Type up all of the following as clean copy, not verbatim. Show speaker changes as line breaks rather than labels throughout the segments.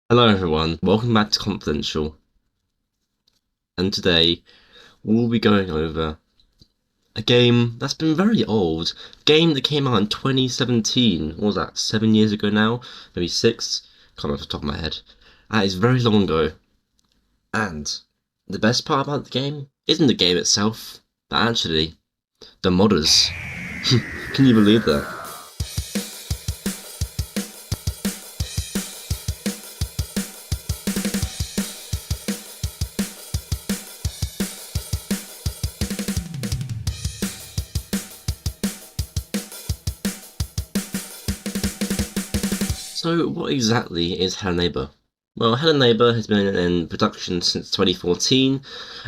Hello everyone, welcome back to Confidential, and today we'll be going over a game that's been very old, a game that came out in 2017, what was that, 7 years ago now, maybe 6, can't remember off the top of my head. That is very long ago, and the best part about the game isn't the game itself, but actually, the modders. Can you believe that? So what exactly is Hello Neighbor? Well, Hello Neighbor has been in production since 2014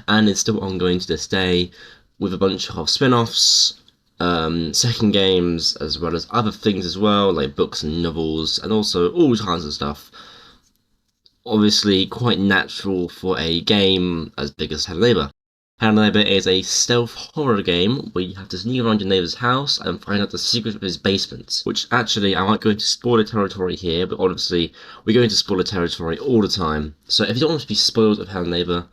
and is still ongoing to this day with a bunch of spin-offs, second games, as well as other things as well, like books and novels, and also all kinds of stuff. Obviously quite natural for a game as big as Hello Neighbor. Hello Neighbor is a stealth horror game where you have to sneak around your neighbor's house and find out the secret of his basement. Which actually, I might go into spoiler territory here, but honestly, we go into spoiler territory all the time. So if you don't want to be spoiled of Hello Neighbor,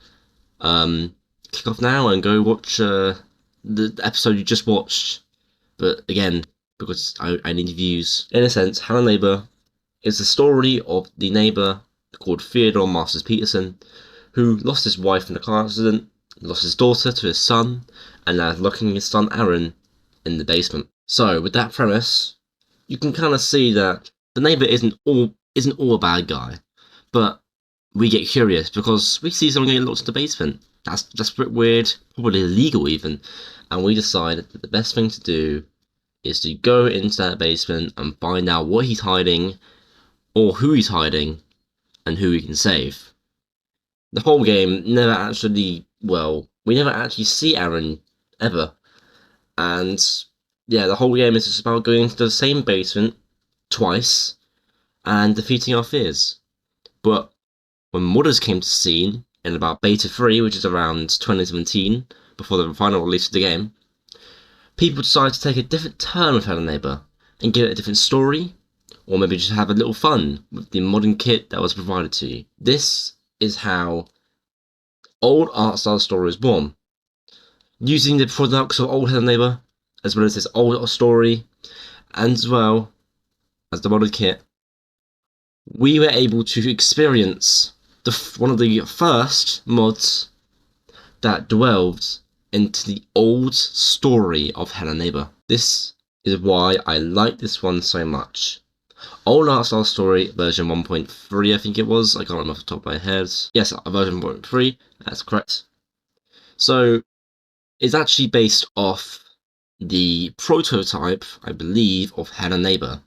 click off now and go watch the episode you just watched. But again, because I need views. In a sense, Hello Neighbor is the story of the neighbor called Theodore Masters Peterson, who lost his wife in a car accident, lost his daughter to his son, and now is locking his son Aaron in the basement. So, with that premise, you can kind of see that the neighbor isn't all a bad guy, but we get curious because we see someone getting locked in the basement. That's just a bit weird, probably illegal even, and we decided that the best thing to do is to go into that basement and find out what he's hiding, or who he's hiding, and who we can save. The whole game never actually, well, we never actually see Aaron ever. And yeah, the whole game is just about going into the same basement twice and defeating our fears. But when modders came to scene in about Beta 3, which is around 2017, before the final release of the game, people decided to take a different turn with Hello Neighbor and give it a different story, or maybe just have a little fun with the modern kit that was provided to you. This is how old art style story is born. Using the products of old Hello Neighbor, as well as this old story, and as well as the modern kit, we were able to experience one of the first mods that delved into the old story of Hello Neighbor. This is why I like this one so much. Old Art Style Story version 1.3, I think it was. I can't remember off the top of my head. Yes, version 1.3, that's correct. So, it's actually based off the prototype, I believe, of Hello Neighbor.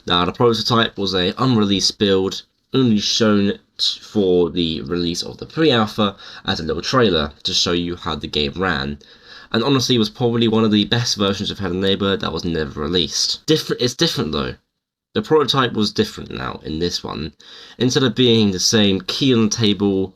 Now, the prototype was an unreleased build, only shown for the release of the pre-alpha as a little trailer to show you how the game ran. And honestly, it was probably one of the best versions of Hello Neighbor that was never released. It's different though. The prototype was different now in this one. Instead of being the same key on the table,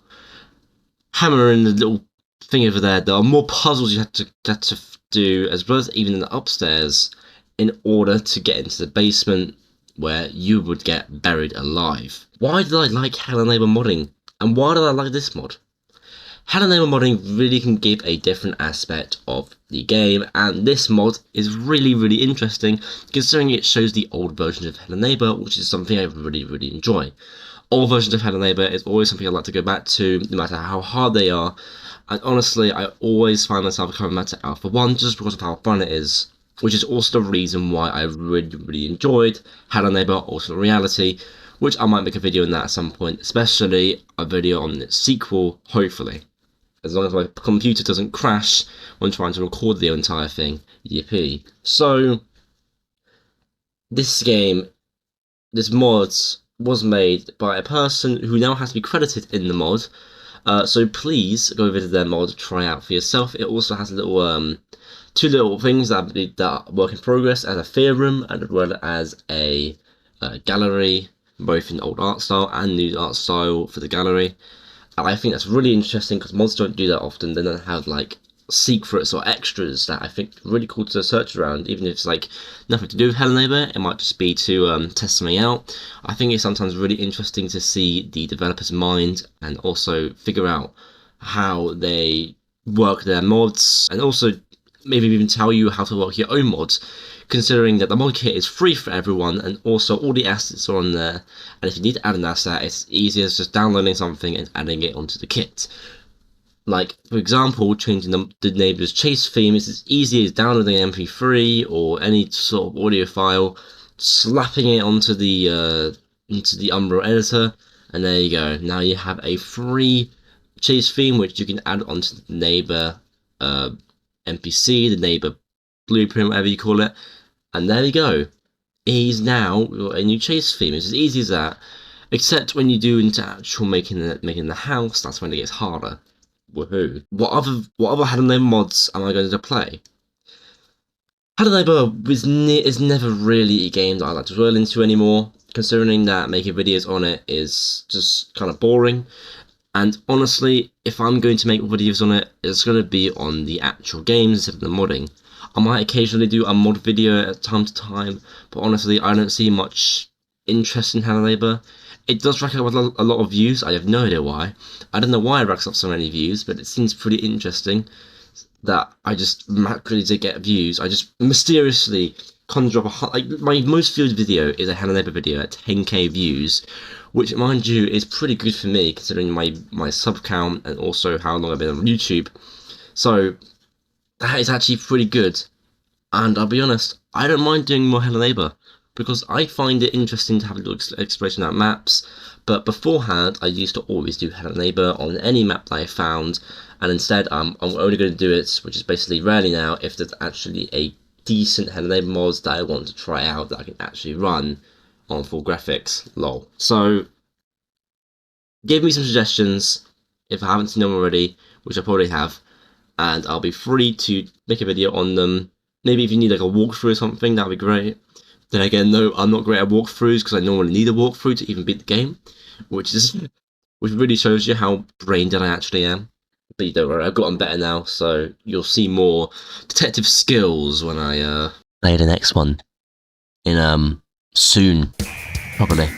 hammer in the little thing over there are more puzzles you had to do, as well as even in the upstairs, in order to get into the basement where you would get buried alive. Why did I like Hello Neighbor modding? And why did I like this mod? Hello Neighbor modding really can give a different aspect of the game, and this mod is really interesting considering it shows the old versions of Hello Neighbor, which is something I really enjoy. Old versions of Hello Neighbor is always something I like to go back to, no matter how hard they are, and honestly I always find myself coming back to Alpha 1 just because of how fun it is, which is also the reason why I really enjoyed Hello Neighbor Alternate Reality, which I might make a video on that at some point, especially a video on its sequel, hopefully. As long as my computer doesn't crash when trying to record the entire thing. Yippee. So, this mod, was made by a person who now has to be credited in the mod. So please go visit their mod, try out for yourself. It also has a little, two little things that are work in progress, as a theorem as well as a gallery, both in old art style and new art style for the gallery. And I think that's really interesting because mods don't do that often. They don't have like secrets or extras that I think are really cool to search around, even if it's like nothing to do with Hello Neighbor. It might just be to test something out. I think it's sometimes really interesting to see the developer's mind and also figure out how they work their mods, and also maybe even tell you how to work your own mods, considering that the mod kit is free for everyone and also all the assets are on there, and if you need to add an asset, it's easy as just downloading something and adding it onto the kit. Like, for example, changing the neighbor's chase theme is as easy as downloading an MP3 or any sort of audio file, slapping it onto the Umbro editor, and there you go. Now you have a free chase theme which you can add onto the neighbor NPC, the neighbor blueprint, whatever you call it, and there you go. He's now got a new chase theme. It's as easy as that. Except when you do into actual making the house, that's when it gets harder. Woohoo! What other Hello Neighbor mods am I going to play? Hello Neighbor is never really a game that I like to dwell into anymore, considering that making videos on it is just kind of boring. And honestly, if I'm going to make videos on it, it's going to be on the actual games instead of the modding. I might occasionally do a mod video at time to time, but honestly, I don't see much interest in Hello Neighbor. It does rack up a lot of views. I have no idea why. I don't know why it racks up so many views, but it seems pretty interesting that I just magically to get views. I just mysteriously conjure up like my most viewed video is a Hello Neighbor video at 10k views, which, mind you, is pretty good for me considering my sub count and also how long I've been on YouTube. So that is actually pretty good. And I'll be honest, I don't mind doing more Hello Neighbor, because I find it interesting to have a little exploration of maps, but beforehand I used to always do Hello Neighbor on any map that I found, and instead I'm only going to do it, which is basically rarely now, if there's actually a decent Hello Neighbor mods that I want to try out that I can actually run on full graphics, lol. So give me some suggestions if I haven't seen them already, which I probably have, and I'll be free to make a video on them. Maybe if you need like a walkthrough or something, that'd be great. Then again, no, I'm not great at walkthroughs because I normally need a walkthrough to even beat the game, which really shows you how brain dead I actually am. But don't worry, I've gotten better now, so you'll see more detective skills when I play the next one in soon, probably.